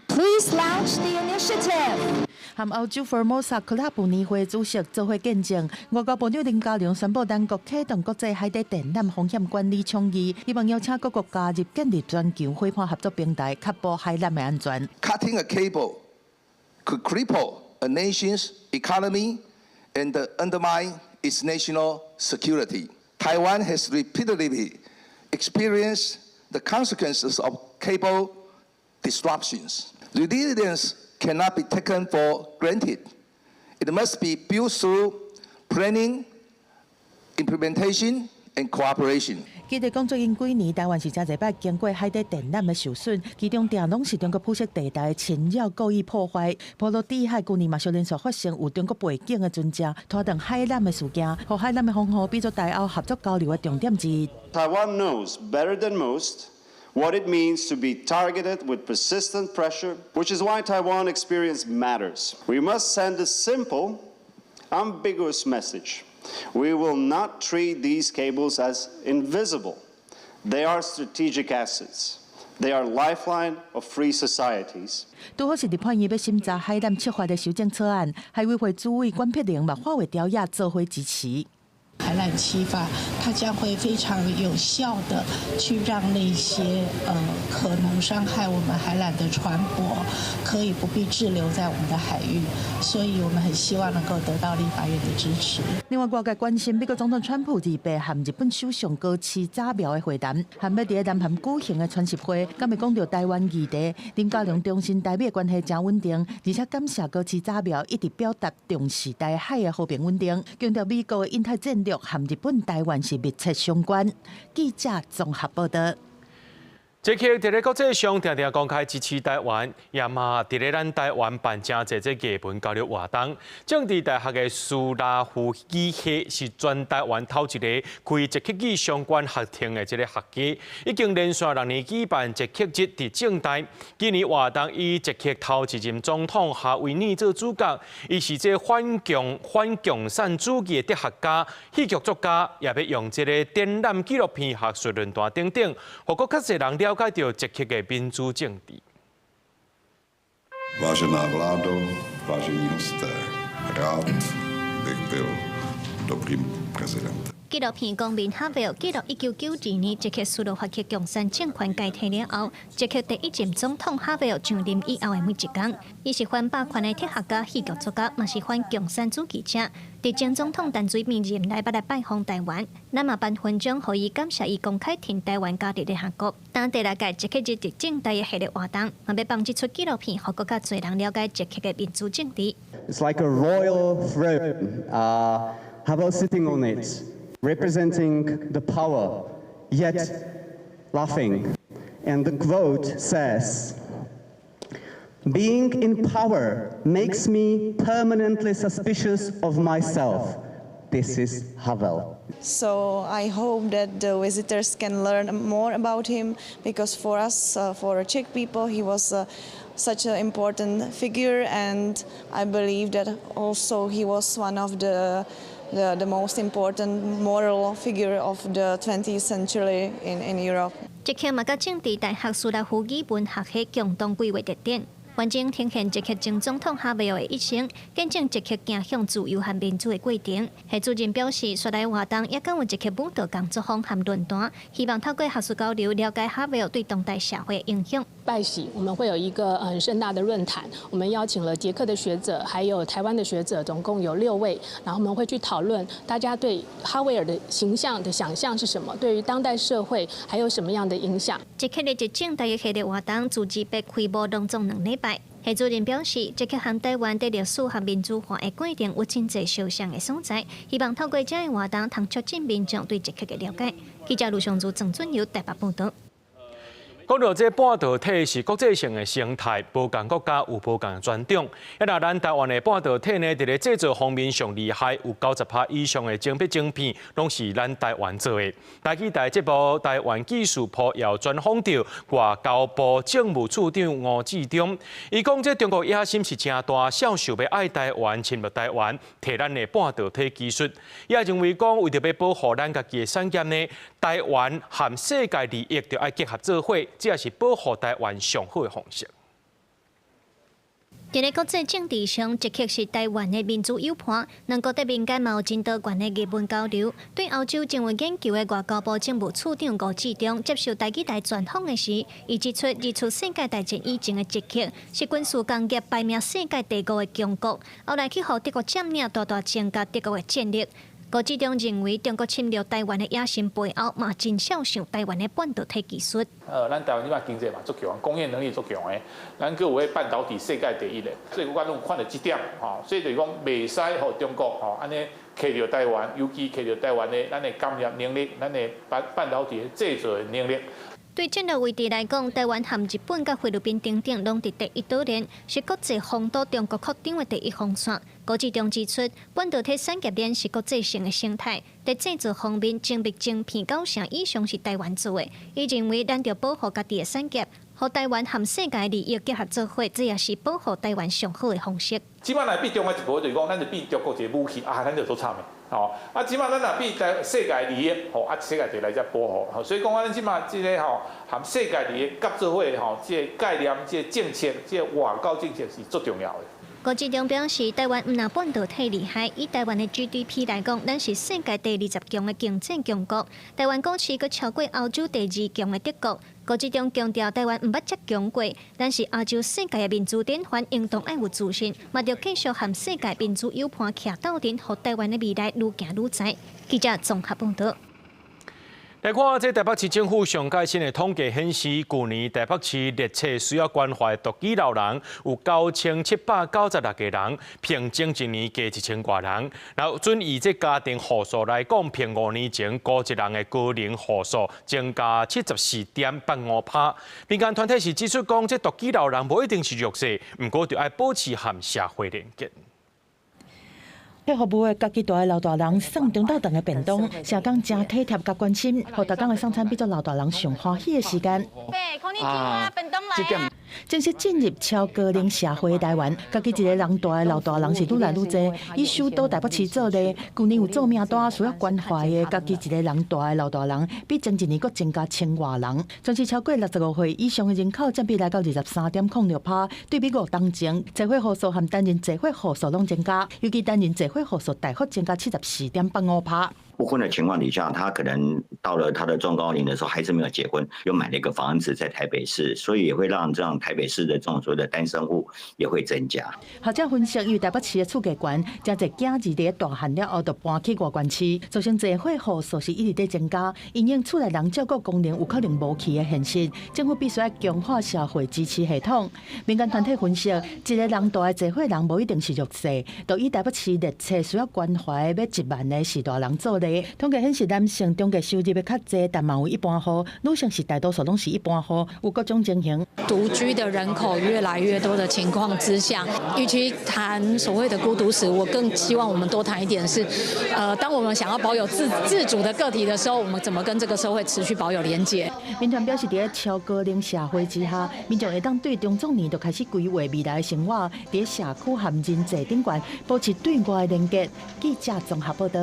Please launch the initiative. 和澳洲 Formosa 俱乐部年会主席做伙见证，外交部长林佳龙宣布，当局启动国际海底电缆风险管理倡议，希望邀请各国加入建立全球伙伴合作平台，确保海缆的安全。Cutting a cable could cripple a nation's economy and undermine its national security. Taiwan has repeatedly experienced the consequences of cable disruptions. Resilience cannot be taken for granted. It must be built through planning, implementation, and cooperation. 记者讲，最近几年，台湾是真侪摆经过海底电缆的受损，其中定拢是中国铺设地带的侵扰故意破坏。波罗的海去年嘛，小连续发生有中国背景的船只拖动海缆的事件，和海缆的防护变作台澳合作交流的重点之一。Taiwan knows better than most what it means to be targeted with persistent pressure, which is why Taiwan experience matters. We must send a simple, ambiguous message. We will not treat these cables as invisible. They are strategic assets. They are lifeline of free societies. 拄好是伫判院要审查海缆策划的修正草案，海委会主委关碧玲嘛化为调亚做回支持。海缆七法，它将会非常有效的去让那些可能伤害我们海缆的船舶，可以不必滞留在我们的海域，所以我们很希望能够得到立法院的支持。另外，外界关心美国总统川普日白和日本首相高市早苗的会谈，和要伫南韩举行的传习会，敢会讲到台湾议题？林佳龙重申台美关系真稳定，而且感谢高市早苗一直表达重视台海的和平稳定，强调美国的印太战略和日本、台湾是密切相关。记者综合报道。这期伫咧国际上常常公开支持台湾，也嘛伫咧咱台湾办正侪这艺文交流活动。政治大学的苏拉夫语系是全台湾头一个开捷克语相关学厅的这个学家，已经连续6年举办捷克节伫政大。今年活动以捷克头一任总统夏维尼做主角，伊是这反共产主义的哲学家、戏剧作家，也要用这个展览纪录片、学术论坛等等，互更较侪人了解到捷克的民主政治。Vážená vládo, vážení hosté, rád bych byl dobrým prezidentem. 纪录片讲明哈维尔记录1992年捷克斯洛伐克共产政权解体了后，捷克第一任总统哈维尔上任以后的每一天，伊是反霸权的哲学家、戏剧作家，嘛是反共产主义者。伫前总统陈水扁任内捌来拜访台湾，咱嘛颁勋章，予伊感谢伊公开挺台湾家己的韩国。当第6届捷克日伫政大的系列活动，嘛要放这出纪录片，互更较侪人了解捷克的民主政治。It's like a royal throne. Havel sitting on it, representing the power, yet laughing. And the quote says, "Being in power makes me permanently suspicious of myself." This is Havel. So I hope that the visitors can learn more about him, because for us, for Czech people, he was such an important figure, and I believe that also he was one of the most important moral figure of the 20th century in Europe. 捷克嘛，甲政治大学苏拉夫语文学系共同规划特点，完整呈现捷克前总统哈维尔的一生，见证捷克走向自由和民主的过程。系主任表示，率来活动也讲有捷克舞蹈工作坊和论坛，希望透过学术交流，了解哈维尔对当代社会的影响。拜喜，我们会有一个很盛大的论坛，我们邀请了捷克的学者，还有台湾的学者，总共有6位，然后我们会去讨论大家对哈维尔的形象的想象是什么，对于当代社会还有什么样的影响。捷克的一整大的系列活动，自日白开幕隆重2礼拜。系主任表示，捷克和台湾在历史和民主化的过程有真侪相像的所在，希望透过这样的活动，通促进民众对捷克的了解。记者卢尚珠、郑准友台北报道。讲到这半导体是国际性的生态，不同国家有不同的专长。一那咱台湾的半导体呢，伫咧制造方面上厉害，有90%以上的精密晶片，拢是咱台湾做的。台记台节目台湾技术部要专访到外交部政务处长吴志忠，伊讲这中国野心是真大，少数要爱台湾、侵略台湾，摕咱的半导体技术。伊也认为讲，为着要保护咱家己的产业呢，台湾和世界利益就要结合做伙。这也是保护台湾上好的方式。在国际政治上，捷克是台湾的民主友伴，两国在民间嘛有真多元的艺文交流。对欧洲政治研究的外交部政务处长吴志忠接受台记台专访的时，伊指出，二次世界大战以前的捷克是军事工业排名世界第5的强国，后来去互德国占领，大大增加德国的战力。郭志忠认为，中国侵略台湾的野心背后，嘛真少想台湾的半导体技术。咱台湾即摆经济嘛足强，工业能力足强的，咱佫有迄半导体世界第一的，所以我拢看到这点，所以就是讲袂使互中国安尼揢着台湾，尤其揢着台湾的咱的工业能力，咱的半导体制造的能力。对战略位置来讲，台湾和日本、甲菲律宾等等拢伫第一岛链，是国际防堵中国扩张的第一防线。郭志忠指出，半导体产业链是国际性的生态，在制造方面，精密晶片90%以上是台湾做的。伊认为，咱要保护家己的产业，和台湾和世界利益结合做伙，这也是保护台湾上好的方式。即摆来比中国一步，就是讲，咱就比中国一个武器咱就做惨的。即摆咱若比世界利益，世界就来遮保护。所以讲，咱即摆即个含世界利益合做伙即个概念、即个政策、即个外交政策是最重要的。郭志忠表示，台湾毋但半导体厉害，以台湾的 GDP 来讲，咱是世界第20强的经济强国。台湾股市佫超过欧洲第2强的德国。郭志忠强调，台湾毋捌遮强过，但是亚洲世界的民主典范应当爱有自信，嘛着继续和世界民主友伴徛斗阵，互台湾的未来愈行愈在。记者综合报道。来看，这台北市政府上届新的统计显示，去年台北市列册需要关怀独居老人有9796个人，平均一年加1000多人。然后，准以这家庭户数来讲，平5年前孤一人的高龄户数增加74.85%。民间团体是指出讲，这独居老人无一定是弱势，不过就要保持和社会连结。配服务的家己大的老大人送中昼顿的便当，社工真体贴甲关心，互逐工的送餐变作老大人上欢喜的时间。正式进入超高龄社会的台湾，家己一个人大的老大人是愈来愈多。以首都台北市做例，去年有做命单需要关怀的家己一个人大的老大人，比前一年佫增加1000多人。全市超过65岁以上的人口占比来到23.06%，对比5年前，聚会户数和单人聚会户数拢增加，尤其单人聚会户数大幅增加74.85%。不婚的情况底下，他可能到了他的中高龄的时候，还是没有结婚，又买了一个房子在台北市，所以也会让这样台北市的这种所谓的单身户也会增加。学者分析，因为台北市的厝价悬，真侪囝儿伫大汉了后，就搬去外县市，造成聚会户数是一直在增加，因应厝内人照顾功能有可能无去的现实，政府必须要强化社会支持系统。民间团体分析，一个人大的聚会人无一定是弱势，就以台北市列册需要关怀要1万的士大人做例。统计显示，男性中介收入要较济，但嘛有一般户；女性是大多数拢是一般户，有各种情形。独居的人口越来越多的情况之下，与其谈所谓的孤独死，我更希望我们多谈一点是，当我们想要保有自主的个体的时候，我们怎么跟这个社会持续保有连结？民团表示，在超高龄社会之下，民众会当对中壮年就开始规划未来的生活，在社区和人际顶悬保持对外的连结。记者综合报道。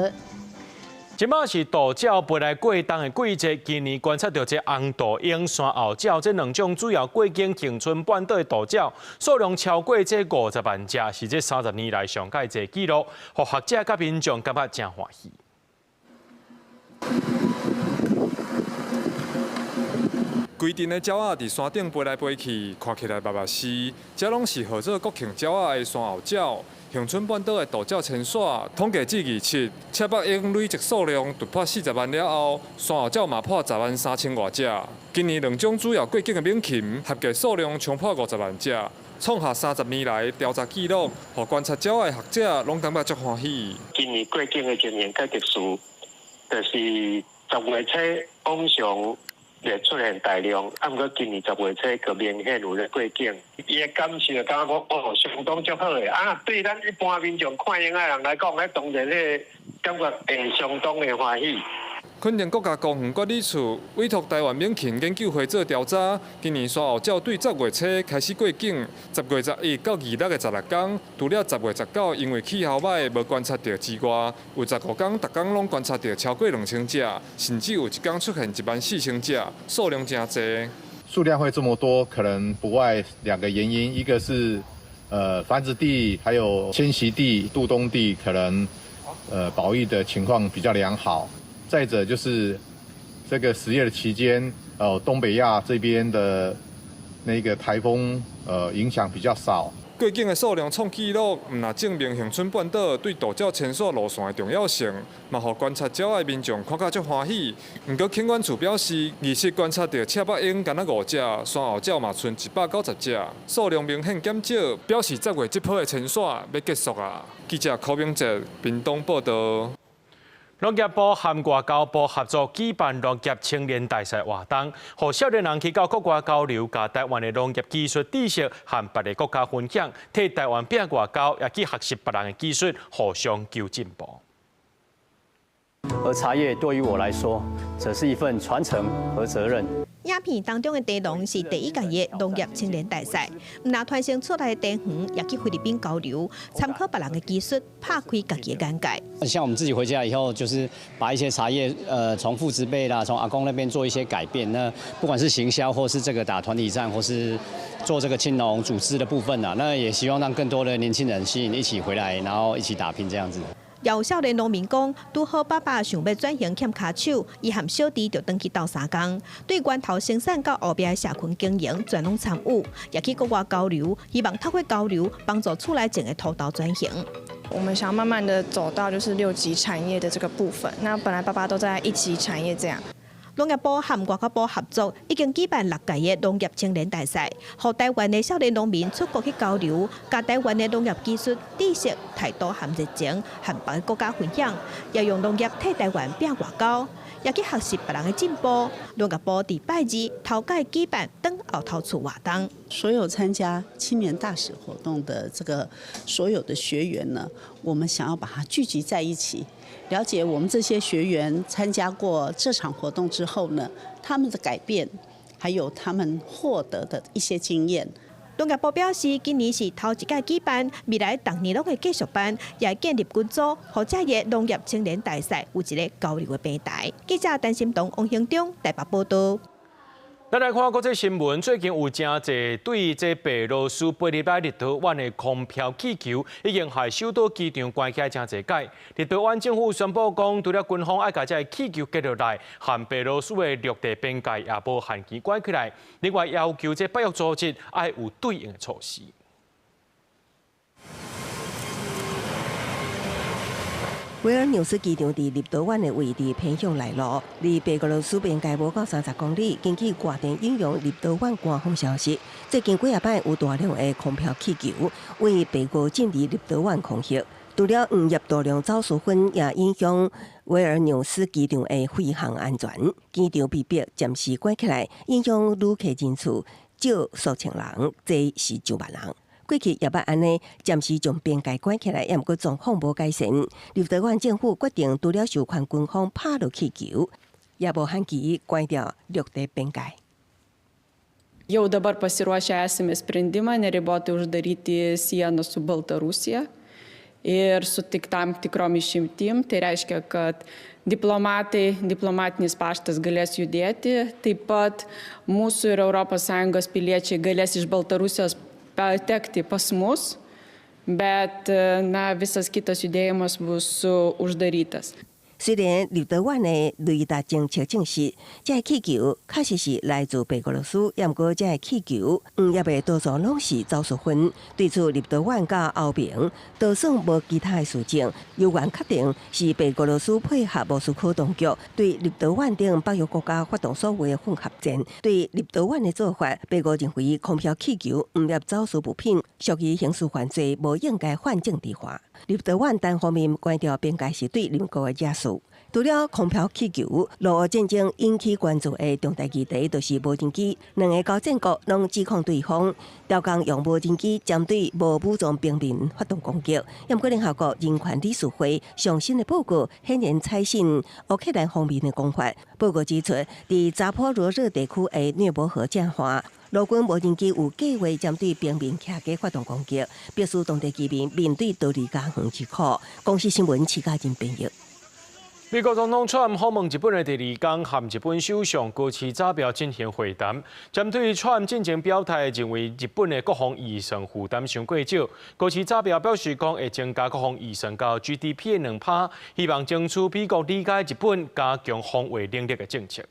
即马是道鸟飞来过冬的季节，今年观察到这红豆鹰、山后鸟这两种主要过境恒春半岛的道鸟数量超过这50万只，是这30年来上届这纪录，让学者甲民众感觉真欢喜。规阵的鸟仔伫山顶飞来飞去，看起来密实，这拢是号做国庆鸟仔的山后鸟。恒春半岛的道鸟迁徙，统计至27，赤腹鹰累积数量突破40万了后，山后鸟嘛破103000多只。今年两种主要过境的猛禽，合计数量冲破50万只，创下30年来调查纪录，互观察鸟的学者拢感觉足欢喜。今年过境的情形较特殊，就是10月初往上也出现大量，啊，毋过今年10月初就明显有咧过境，伊的感受感觉讲相当足好诶。啊，对咱一般民众看鹰的人来讲，迄当然咧感觉会相当的欢喜。垦丁国家公园管理处委托台湾猛禽研究会做调查，今年山后鸟对10月初开始过境，10月11到26个16天，除了10月19因为气候歹无观察到之外，有15天逐天拢观察到超过2000只，甚至有一天出现14000只，数量真多。数量会这么多，可能不外2个原因，一个是繁殖地还有迁徙地、渡冬地可能保育的情况比较良好。再者就是这个10月的期间，东北亚这边的那个台风影响比较少。过境的数量创纪录，唔但证明恒春半岛对渡鸟牵线路线的重要性，嘛，互观察鸟的民众看甲足欢喜。不过，景观处表示，仪式观察到赤腹鹰敢若5只，山后鸟嘛剩190只，数量明显减少，表示10月这波的牵线要结束啊。记者柯明哲，屏东报道。农业部和外交部合作举办农业青年大赛活动，让少年人去到国外交流，甲台湾的农业技术知识和别个国家分享，替台湾变外交，也去学习别人的技术，互相求进步。而茶叶对于我来说，则是一份传承和责任。影片当中的内容是第1届的农业青年大赛，唔但团成出来的地方，也去菲律宾交流，参考别人的技术，拍开家己的眼界。像我们自己回家以后，就是把一些茶叶，从父执辈啦，从阿公那边做一些改变。那不管是行销，或是这个打团体战，或是做这个青农组织的部分啊，那也希望让更多的年轻人吸引一起回来，然后一起打拼这样子。有少年农民讲，拄好爸爸想要转型欠骹手，伊和小弟就回去斗相共，对源头生产到后边的社群经营全拢参与，也去国外交流，希望透过交流帮助厝内种的土豆转型。我们想要慢慢的走到就是6级产业的这个部分，那本来爸爸都在1级产业这样。农业部和外交部合作，已经举办6届的农业青年大赛，让台湾的少年农民出国去交流，甲台湾的农业技术、知识、态度和热情，和别个国家分享，也用农业替台湾变外交，也去学习别人的进步。农业部伫拜2头届举办等后头厝活动。所有参加青年大使活动的这个所有的学员呢，我们想要把它聚集在一起。了解我们这些学员参加过这场活动之后呢，他们的改变，还有他们获得的一些经验。农业部表示，今年是头1届举办，未来逐年拢会继续办，也会建立群组，或者个农业青年大赛有一个交流的平台。记者陈心彤、王兴忠台北报道。咱来看国际新闻，最近有真侪对这白罗斯飞入来立陶宛的空飘气球，已经害首都机场关起来真侪解。立陶宛政府宣布讲，除了军方爱把这气球接落来，和白罗斯的陆地边界也无限期关起来。另外要求这北约组织爱有对应的措施。维尔纽斯机场伫立陶宛的位置偏向内陆，离白俄罗斯边界无到30公里。根据外电引用立陶宛官方消息，最近几摆有大量的空飘气球为白俄进入立陶宛空袭。除了误入大量走私粉，也影响维尔纽斯机场的飞行安全。机场被迫暂时关起来，影响旅客人次少数千人，这是9万人。过去也捌安尼暂时将边界关起来，也毋过状况无改善。立陶宛政府决定除了授权军方拍落气球，也无限期关掉陆地边界。Jau dabar pasiruošę esame sprendimą neribotai uždaryti sieną su Baltarusija ir su tik tam tikrom išimtim. Tai reiškia, kad diplomatinis paštas galės judėti, taip pat mūsų ir ES piliečiai galės iš Baltarusijos patekti pas mus, bet visas kitas judėjimas bus uždarytas. 虽然立陶宛的雷达侦测证实，这气球确实是来自白俄罗斯，也毋过这气球也未多数拢是走私粉。对此，立陶宛甲欧盟都算无其他的事情，有缘确定是白俄罗斯配合莫斯科当局对立陶宛等北约国家发动所谓的混合战。对立陶宛的做法，白俄认为空飘气球误入走私物品，属于刑事犯罪，无应该犯政治化。立陶宛单方面关掉边界是对邻国的惹事。除了空飘气球，俄乌战争引起关注的重大议题，就是无人机。两个交战国拢指控对方调工用无人机针对无武装平民发动攻击。也毋过联合国人权理事会上新的报告显然采信乌克兰方面的讲法。报告指出，伫扎波罗热地区的涅伯河正化，俄军无人机有计划针对平民徛家发动攻击，迫使当地居民面对逃离家园之苦。公司新闻，徐家珍编译。美国总统川普访问日本的第2天，和日本首相高市早苗进行会谈。针对川普进前表态，认为日本的国防预算负担太过少。高市早苗表示，讲会增加国防预算到 GDP 的2%，希望争取美国理解日本加强防卫能力的政策。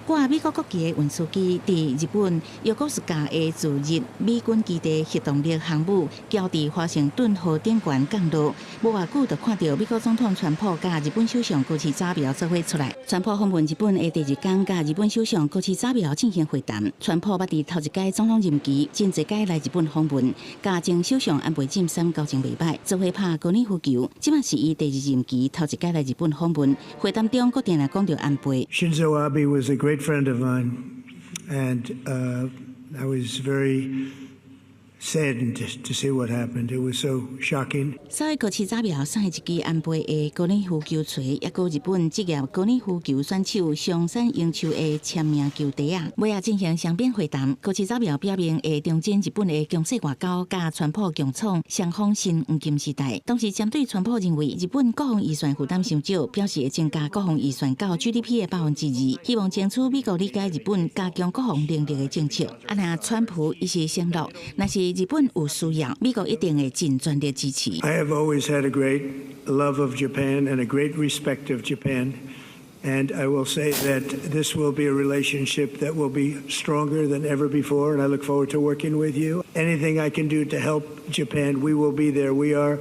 挂美国国旗的运输机伫日本约克斯加的驻日美军基地核动力航母交伫华盛顿河顶悬降落，无偌久就看到美国总统川普甲日本首相高市早苗做伙出来。川普访问日本的第2天，甲日本首相高市早苗进行会谈。川普捌伫头一届总统任期真侪届来日本访问，甲前首相安倍晋三交情袂歹，做伙拍高尔夫球。即嘛是伊第2任期头一届来日本访问，会谈中佫定来讲到安倍。Shinzo Abe was a great friend of mine, and I was very saddened to see what happened. It was so shocking. 稍微高市早苗送一支安倍的高尔夫球锤，也有日本职业高尔夫球选手上山英树的签名球袋啊。尾仔进行双边会谈，高市早苗表明会重振日本的强势外交，甲川普共创双方新黄金时代。同时，针对川普认为日本国防预算负担伤少，表示会增加国防预算到 GDP 的2%，希望争取美国理解日本加强国防能力的政策。啊，那川普伊是承诺，若是日本有需要，美国一定会尽全力支持。I have always had a great love of Japan and a great respect of Japan. And I will say that this will be a relationship that will be stronger than ever before, and I look forward to working with you. Anything I can do to help Japan, we will be there. We are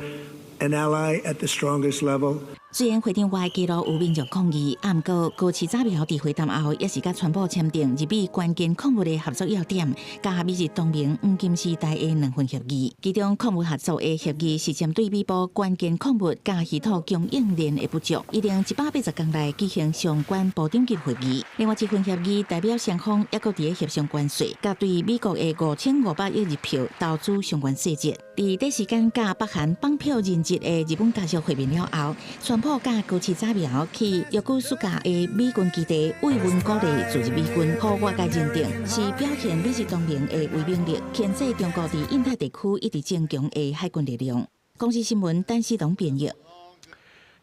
an ally at the strongest level. 虽然会场外记录有民众抗议，不过高市早苗伫会谈后，也是甲川普签订日美关键矿物的合作要点，甲美日同盟黄金时代的2份协议。其中矿物合作的协议是针对美国关键矿物甲稀土供应链的不足，一定180天内举行相关部长级会议。另外一份协议代表双方也搁伫协商关税，甲对美国的5500亿日票投资相关细节。伫短时间甲北韩绑票认职的日本家属会面了后，川普甲高市早苗去约克斯加的美军基地慰问鼓励驻日美军，互外界认定是表现美日同盟的威慑力，牵制中国伫印太地区一直增强的海军力量。公司新闻陈思彤编译。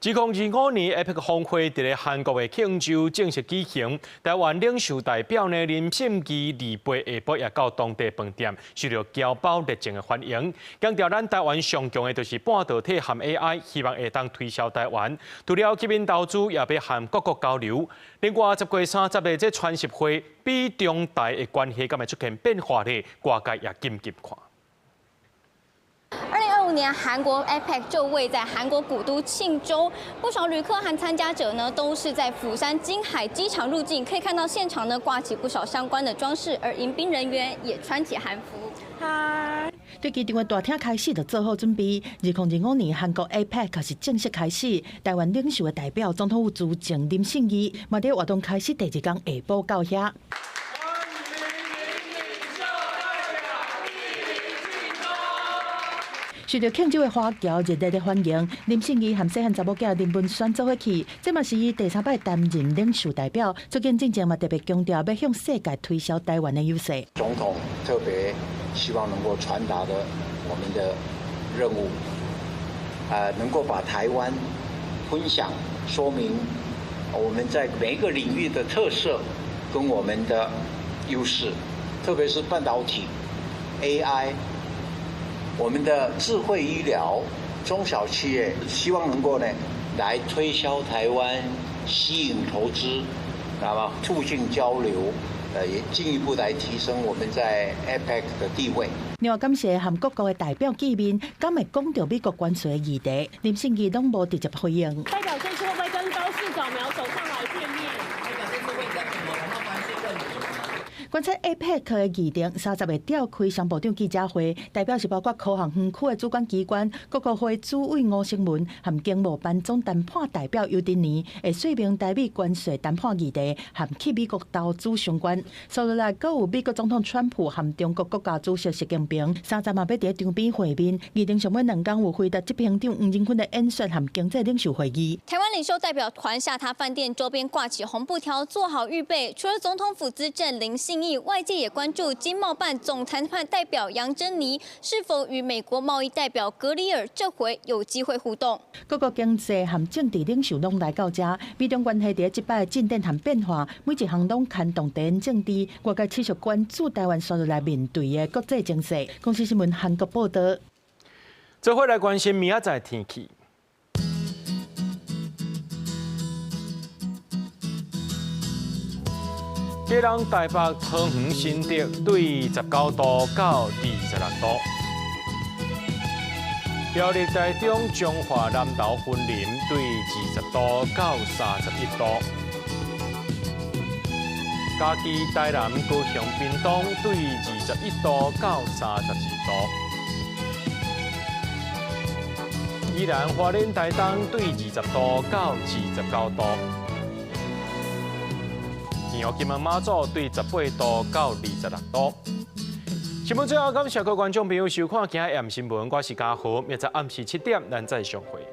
2025年 APEC 峰会伫咧韩国的庆州正式举行，台湾领袖代表呢林信基离杯下晡也到当地饭店，受到侨胞热情的欢迎。强调咱台湾上强的就是半导体和 AI， 希望会当推销台湾。除了吸引投资，也要和各国交流。另外，10月30日这川习会，美中台的关系敢会出现变化呢？外界也紧看。2025年韩国 APEC 就位在韩国古都庆州，不少旅客和参加者呢都是在釜山金海机场入境，可以看到现场呢挂起不少相关的装饰，而迎宾人员也穿起韩服。嗨，对机场的大厅开始就做好准备。2025年韩国 APEC 是正式开始，台湾领袖的代表总统府主席林信基，嘛伫活动开始第2天下晡到遐。受到庆州的华侨热烈的欢迎，林信基和细汉查某囝林文轩做伙去，这嘛是伊第3摆担任领袖代表。最近进前嘛特别强调要向世界推销台湾的优势。总统特别希望能够传达的我们的任务，能够把台湾分享说明我们在每一个领域的特色跟我们的优势，特别是半导体、AI。我们的智慧医疗、中小企业，希望能够呢来推销台湾，吸引投资，那么促进交流，也进一步来提升我们在 APEC 的地位。另外，感谢和各国的代表见面，敢会讲到美国关税的议题，林信基拢无直接回应。代表这次会不会跟高市早苗走上来见面？代表这次会跟美国谈到关税问题。观察 APEC 的议程，30日召开商部长记者会，代表是包括高雄园区的主管机关、各国会主委吴成文和经贸办总谈判代表尤丁尼，会说明台美关税谈判议题和去美国投资相关。所以来，阁有美国总统川普和中国国家主席习近平，30日要伫场边会面。议程上尾2天有回答执行长吴仁勋的演说和经济领袖会议。台湾领袖代表团下榻饭店周边挂起红布条，做好预备。除了总统府资政林信义，外界也关注经贸办总谈判代表杨珍妮是否与美国贸易代表格里尔这回有机会互动。各国经济和政治领袖拢来到这，美中关系伫即摆进展和变化，每一项拢牵动地缘政治，外界持续关注台湾所来面对的国际情势。公司新闻韩国报道。做伙来关心明仔载天气。这人台北桃园新竹对19度到26度。苗栗台中彰化南投云林对20度到31度。嘉义台南高雄屏东对21度到32度。宜兰花莲台东对20度到29度。金湖金门马祖对18度到26度。新闻最后感谢各位观众朋友收看今日AM新闻，我是嘉豪，明仔暗时7点咱再相会。